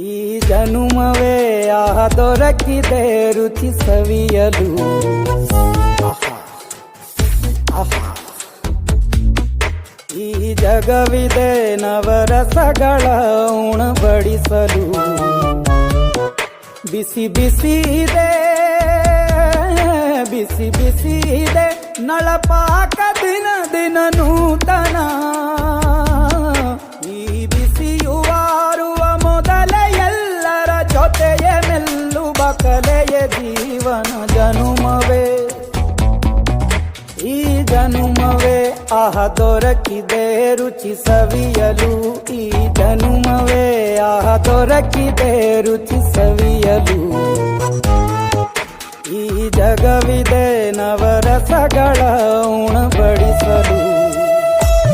ಈ ಜನುಮವೇ ಆಹ ದೊರಕಿದೆ ರುಚಿ ಸವಿಯಲು. ಈ ಜಗವಿದೆ ನವರಸಗಳ ಉಣಬಡಿಸಲು. ಬಿಸಿ ಬಿಸಿ ಇದೆ, ಬಿಸಿ ಬಿಸಿ ಇದೆ ನಳಪಾಕ ದಿನ ದಿನ ನೂತನ. ಈ ಬಿಸಿಯುವಾರುವ ಮೊದಲೇ ಎಲ್ಲರ ಜೊತೆಯೇ ಮೆಲ್ಲುವ ಕಲೆಯ ಜೀವನ ಜನುಮವೇ. ಈ ಜನುಮವೇ ಆಹ ದೊರಕಿದೆ ರುಚಿ ಸವಿಯಲು. ಈ ಜನುಮವೇ ಆಹ ದೊರಕಿದೆ ರುಚಿ ಸವಿಯಲು. ಈ ಜಗವಿದೆ ನವರಸಗಳ ಉಣಬಡಿಸಲು.